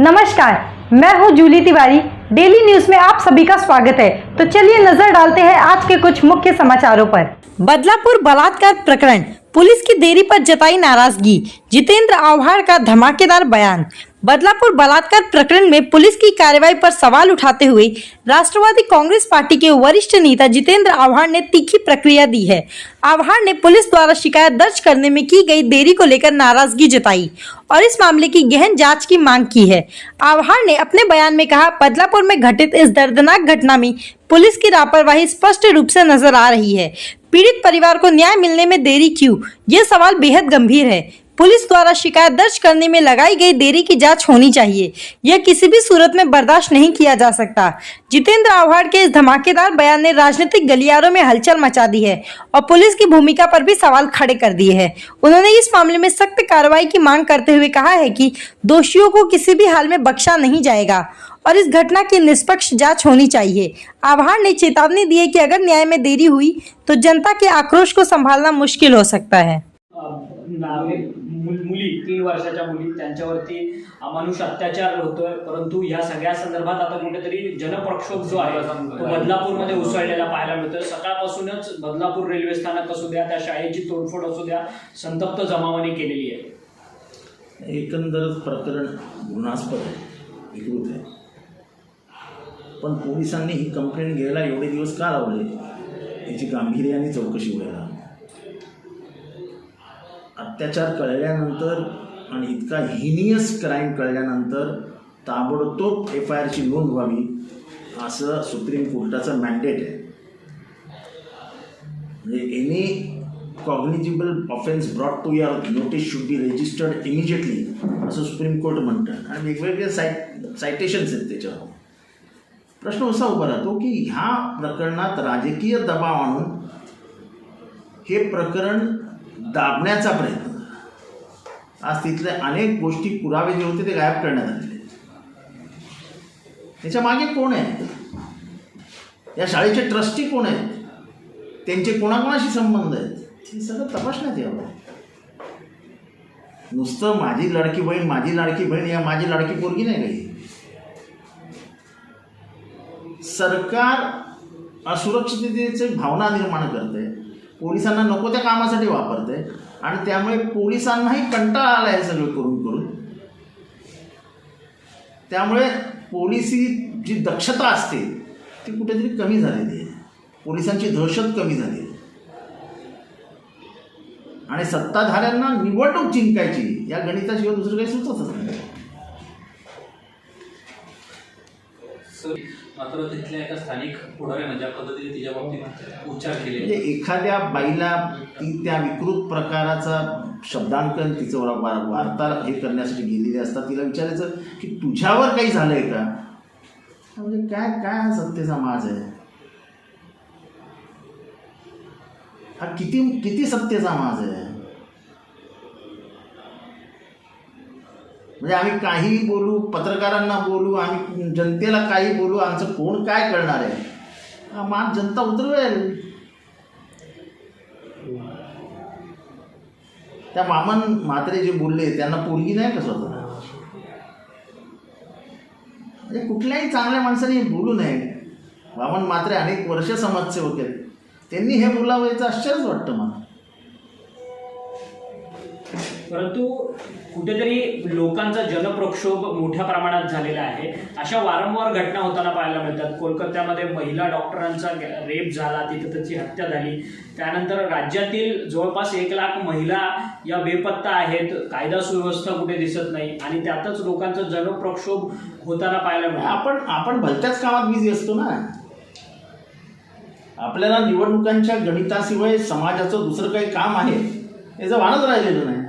नमस्कार, मैं हूं Jully Tiwari. Daily news में आप सभी का स्वागत है। तो चलिए नजर डालते हैं आज के कुछ मुख्य समाचारों पर। बदलापुर बलात्कार प्रकरण, पुलिस की देरी पर जताई नाराजगी। जितेंद्र आव्हाड का धमाकेदार बयान। बदलापुर बलात्कार प्रकरण में पुलिस की कार्रवाई पर सवाल उठाते हुए राष्ट्रवादी कांग्रेस पार्टी के वरिष्ठ नेता जितेंद्र आव्हाड ने तीखी प्रतिक्रिया दी है। आव्हाड ने पुलिस द्वारा शिकायत दर्ज करने में की गई देरी को लेकर नाराजगी जताई और इस मामले की गहन जांच की मांग की है। आव्हाड ने अपने बयान में कहा, बदलापुर में घटित इस दर्दनाक घटना में पुलिस की लापरवाही स्पष्ट रूप से नजर आ रही है। पीड़ित परिवार को न्याय मिलने में देरी क्यों, ये सवाल बेहद गंभीर है। पुलिस द्वारा शिकायत दर्ज करने में लगाई गई देरी की जांच होनी चाहिए। यह किसी भी सूरत में बर्दाश्त नहीं किया जा सकता। जितेंद्र आव्हाड के इस धमाकेदार बयान ने राजनीतिक गलियारों में हलचल मचा दी है और पुलिस की भूमिका पर भी सवाल खड़े कर दिए हैं। उन्होंने इस मामले में सख्त कार्रवाई की मांग करते हुए कहा है कि दोषियों को किसी भी हाल में बख्शा नहीं जाएगा और इस घटना की निष्पक्ष जांच होनी चाहिए। आव्हाड ने चेतावनी दी है कि अगर न्याय में देरी हुई तो जनता के आक्रोश को संभालना मुश्किल हो सकता है। मुली 3 वर्षाच्या मुली त्यांच्यावरती अमानुष अत्याचार होतोय, परंतु या सगळ्या संदर्भात आता कुठेतरी जनप्रक्षोभ जो आहे तो बदलापूरमध्ये उसळलेला पाहायला मिळतोय। सकाळपासूनच बदलापूर रेल्वे स्थानक असू द्या, त्या शाळेची तोडफोड असू द्या, संतप्त जमावाने केलेली आहे। एकंदरच प्रकरण गुन्हास्पद आहे, विकृत आहे, पण पोलिसांनी ही कंप्लेंट घ्यायला एवढे दिवस का लावले याची गांभीर्याने चौकशी व्हायला। अत्याचार कळल्यानंतर आणि इतका हिनियस क्राईम कळल्यानंतर ताबडतोब FIRची नोंद व्हावी असं सुप्रीम कोर्टाचं मॅन्डेट आहे। म्हणजे any cognizable offence brought to your notice should be registered immediately असं सुप्रीम कोर्ट म्हणतं आणि वेगवेगळे सायटेशन्स आहेत त्याच्यावर। प्रश्न असा उभा राहतो की ह्या प्रकरणात राजकीय दबाव आणून हे प्रकरण दाबण्याचा प्रयत्न, आज तिथले अनेक गोष्टी पुरावे जे होते ते गायब करण्यात आलेले। त्याच्या मागे कोण आहे, या शाळेचे ट्रस्टी कोण आहेत, त्यांचे कोणाकोणाशी संबंध आहेत, हे सगळं तपासण्यात यावं। नुसतं माझी लाडकी बहीण या माझी लाडकी पोरगी नाही काही। सरकार असुरक्षिततेची भावना निर्माण करते, पोलिसांना नको त्या कामासाठी वापरते आणि त्यामुळे पोलिसांनाही कंटाळा आला हे सगळं करून करून। त्यामुळे पोलिसी जी दक्षता असते ती कुठेतरी कमी झालेली आहे, पोलिसांची दहशत कमी झाली आहे आणि सत्ताधाऱ्यांना निवडणूक जिंकायची या गणिताशिवाय दुसरं काही सुचतच नाही। मात्र तिथल्या एका स्थानिक पुढाऱ्याने ज्या पद्धतीने तिच्या बाबतीत उच्चार केले, म्हणजे एखाद्या बाईला ती त्या विकृत प्रकाराचा शब्दांकन तिचं वार्ता हे करण्यासाठी गेलेली असतात, तिला विचारायचं की तुझ्यावर काही झालंय का, म्हणजे काय काय हा सत्तेचा माज आहे, हा किती सत्तेचा माज आहे। म्हणजे आम्ही काही बोलू, पत्रकारांना बोलू, आम्ही जनतेला काही बोलू, आमचं कोण काय करणार आहे, हा मान जनता उतरवेल। त्या वामन म्हात्रे जे बोलले त्यांना पोरगी नाही का स्वतः, म्हणजे कुठल्याही चांगल्या माणसाने बोलू नये। वामन म्हात्रे अनेक वर्ष समाजसेवक आहेत, त्यांनी हे बोलावं याचं आश्चर्यच वाटतं मला। परंतु कुठेतरी लोकांचा जनप्रक्षोभ मोठ्या प्रमाणात झालेला आहे। अशा वारंवार घटना होताना पाहायला मिळतात। कोलकात्यामध्ये महिला डॉक्टरांचा रेप झाला, तिथे त्याची हत्या झाली। त्यानंतर राज्यातील जवळपास 1 लाख महिला या बेपत्ता आहेत, कायदा सुव्यवस्था कुठे दिसत नाही आणि त्यातच लोकांचा जनप्रक्षोभ होताना पाहायला मिळतो। आपण भलत्याच कामात बिझी असतो ना। आपल्याला निवडणुकांच्या गणिताशिवाय समाजाचं दुसरं काही काम आहे याचं भानच राहिलेलं नाही।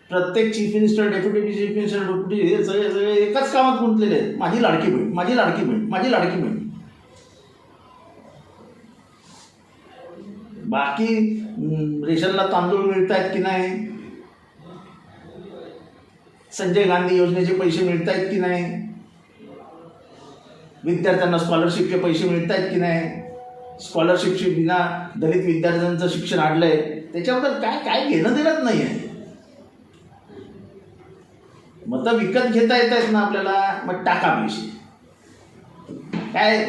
प्रत्येक chief minister, deputy chief minister, हे सगळे एकाच कामात गुंतलेले आहेत, माझी लाडकी बहीण, माझी लाडकी बहीण, माझी लाडकी बहीण। बाकी रेशनला तांदूळ मिळत आहेत की नाही, संजय गांधी योजनेचे पैसे मिळत आहेत की नाही, विद्यार्थ्यांना स्कॉलरशिपचे पैसे मिळत आहेत की नाही, स्कॉलरशिपची बिना दलित विद्यार्थ्यांचं शिक्षण अडलंय त्याच्याबद्दल काय काय घेणं देणंच नाही आहे। मतं विकत घेता येत आहेत ना आपल्याला, मग टाका पैसे. काय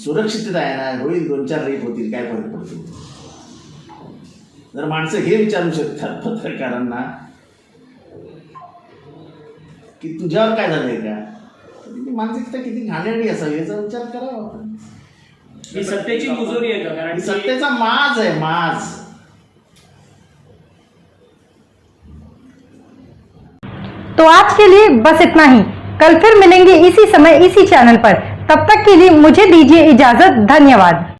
सुरक्षितता आहे ना, होईल 2-4 रेप होतील, काय फरक पडतो. जर माणसं हे विचारू शकतात पत्रकारांना की तुझ्यावर काय झालंय का, ती मानसिकता किती घाणेरडी असावी याचा विचार करावा आपण. ही सत्तेची मुजोरी आहे का? कारण ही सत्तेचा माज आहे, माज. तो आज के लिए बस इतना ही। कल फिर मिलेंगे इसी समय इसी चैनल पर। तब तक के लिए मुझे दीजिए इजाजत। धन्यवाद।